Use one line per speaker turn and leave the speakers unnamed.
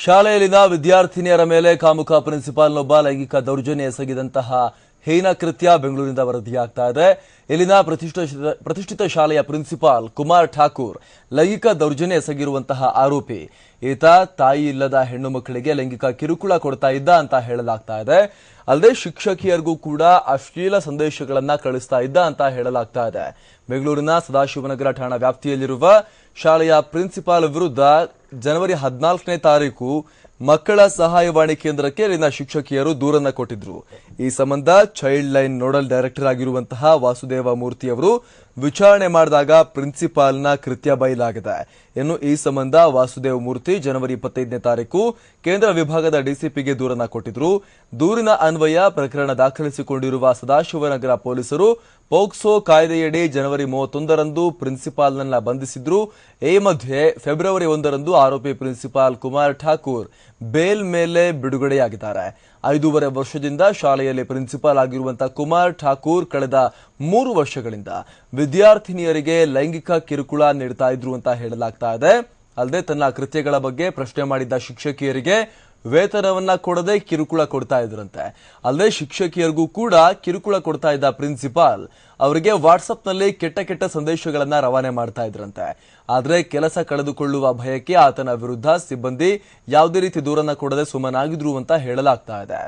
ಶಾಲೆಯಲ್ಲಿನ ವಿದ್ಯಾರ್ಥಿನಿಯರ ಮೇಲೆ ಕಾಮುಕ ಪ್ರಿನ್ಸಿಪಾಲ್ನೊಬ್ಬ ಲೈಂಗಿಕ ದೌರ್ಜನ್ಯ ಎಸಗಿದಂತಹ ಹೀನ ಕೃತ್ಯ ಬೆಂಗಳೂರಿನಿಂದ ವರದಿಯಾಗ್ತಾ ಇದೆ. ಇಲ್ಲಿನ ಪ್ರತಿಷ್ಠಿತ ಶಾಲೆಯ ಪ್ರಿನ್ಸಿಪಾಲ್ ಕುಮಾರ್ ಠಾಕೂರ್ ಲೈಂಗಿಕ ದೌರ್ಜನ್ಯ ಎಸಗಿರುವಂತಹ ಆರೋಪಿ. ಈತ ತಾಯಿ ಇಲ್ಲದ ಹೆಣ್ಣು ಮಕ್ಕಳಿಗೆ ಲೈಂಗಿಕ ಕಿರುಕುಳ ಕೊಡ್ತಾ ಇದ್ದ ಅಂತ ಹೇಳಲಾಗ್ತಾ ಇದೆ. ಅಲ್ಲದೆ ಶಿಕ್ಷಕಿಯರಿಗೂ ಕೂಡ ಅಶ್ಲೀಲ ಸಂದೇಶಗಳನ್ನ ಕಳಿಸ್ತಾ ಇದ್ದ ಅಂತ ಹೇಳಲಾಗ್ತಾ ಇದೆ. ಬೆಂಗಳೂರಿನ ಸದಾಶಿವನಗರ ಠಾಣಾ ವ್ಯಾಪ್ತಿಯಲ್ಲಿರುವ ಶಾಲೆಯ ಪ್ರಿನ್ಸಿಪಾಲ್ ವಿರುದ್ಧ ಜನವರಿ 14ನೇ ತಾರೀಕು ಮಕ್ಕಳ ಸಹಾಯವಾಣಿ ಕೇಂದ್ರಕ್ಕೆ ಇಲ್ಲಿನ ಶಿಕ್ಷಕಿಯರು ದೂರನ್ನ ಕೊಟ್ಟಿದ್ರು. ಈ ಸಂಬಂಧ ಚೈಲ್ಡ್ ಲೈನ್ ನೋಡಲ್ ಡೈರೆಕ್ಟರ್ ಆಗಿರುವಂತಹ ವಾಸುದೇವ ಮೂರ್ತಿ ಅವರು ವಿಚಾರಣೆ ಮಾಡಿದಾಗ ಪ್ರಿನ್ಸಿಪಾಲ್ನ ಕೃತ್ಯ ಬಯಲಾಗಿದೆ. ಇನ್ನು ಈ ಸಂಬಂಧ ವಾಸುದೇವ ಮೂರ್ತಿ ಜನವರಿ 25ನೇ ತಾರೀಕು ಕೇಂದ್ರ ವಿಭಾಗದ ಡಿಸಿಪಿಗೆ ದೂರನ್ನ ಕೊಟ್ಟಿದ್ರು. ದೂರಿನ ಅನ್ವಯ ಪ್ರಕರಣ ದಾಖಲಿಸಿಕೊಂಡಿರುವ ಸದಾಶಿವನಗರ ಪೊಲೀಸರು ಪೋಕ್ಸೋ ಕಾಯ್ದೆಯಡಿ ಜನವರಿ 31ರಂದು ಪ್ರಿನ್ಸಿಪಾಲ್ನನ್ನ ಬಂಧಿಸಿದ್ರು. ಈ ಮಧ್ಯೆ ಫೆಬ್ರವರಿ 1ರಂದು ಆರೋಪಿ ಪ್ರಿನ್ಸಿಪಾಲ್ ಕುಮಾರ್ ಠಾಕೂರ್ ಬೇಲ್ ಮೇಲೆ ಬಿಡುಗಡೆಯಾಗಿದ್ದಾರೆ. 5.5 ವರ್ಷದಿಂದ ಶಾಲೆಯಲ್ಲಿ ಪ್ರಿನ್ಸಿಪಾಲ್ ಆಗಿರುವಂತಹ ಕುಮಾರ್ ಠಾಕೂರ್ ಕಳೆದ 3 ವರ್ಷಗಳಿಂದ ವಿದ್ಯಾರ್ಥಿನಿಯರಿಗೆ ಲೈಂಗಿಕ ಕಿರುಕುಳ ನೀಡ್ತಾ ಇದ್ರು ಅಂತ ಹೇಳಲಾಗ್ತಾ ಇದೆ. ಅಲ್ಲದೆ ತನ್ನ ಕೃತ್ಯಗಳ ಬಗ್ಗೆ ಪ್ರಶ್ನೆ ಮಾಡಿದ್ದ ಶಿಕ್ಷಕಿಯರಿಗೆ ವೇತನವನ್ನ ಕೊಡದೆ ಕಿರುಕುಳ ಕೊಡ್ತಾ ಇದ್ರಂತೆ. ಅಲ್ಲದೆ ಶಿಕ್ಷಕಿಯರಿಗೂ ಕೂಡ ಕಿರುಕುಳ ಕೊಡ್ತಾ ಇದ್ದ ಪ್ರಿನ್ಸಿಪಾಲ್ ಅವರಿಗೆ ವಾಟ್ಸ್ಆಪ್ನಲ್ಲಿ ಕೆಟ್ಟ ಸಂದೇಶಗಳನ್ನ ರವಾನೆ ಮಾಡ್ತಾ ಇದ್ರಂತೆ. ಆದ್ರೆ ಕೆಲಸ ಕಳೆದುಕೊಳ್ಳುವ ಭಯಕ್ಕೆ ಆತನ ವಿರುದ್ಧ ಸಿಬ್ಬಂದಿ ಯಾವುದೇ ರೀತಿ ದೂರನ್ನ ಕೊಡದೆ ಸುಮ್ಮನಾಗಿದ್ರು ಅಂತ ಹೇಳಲಾಗ್ತಾ ಇದೆ.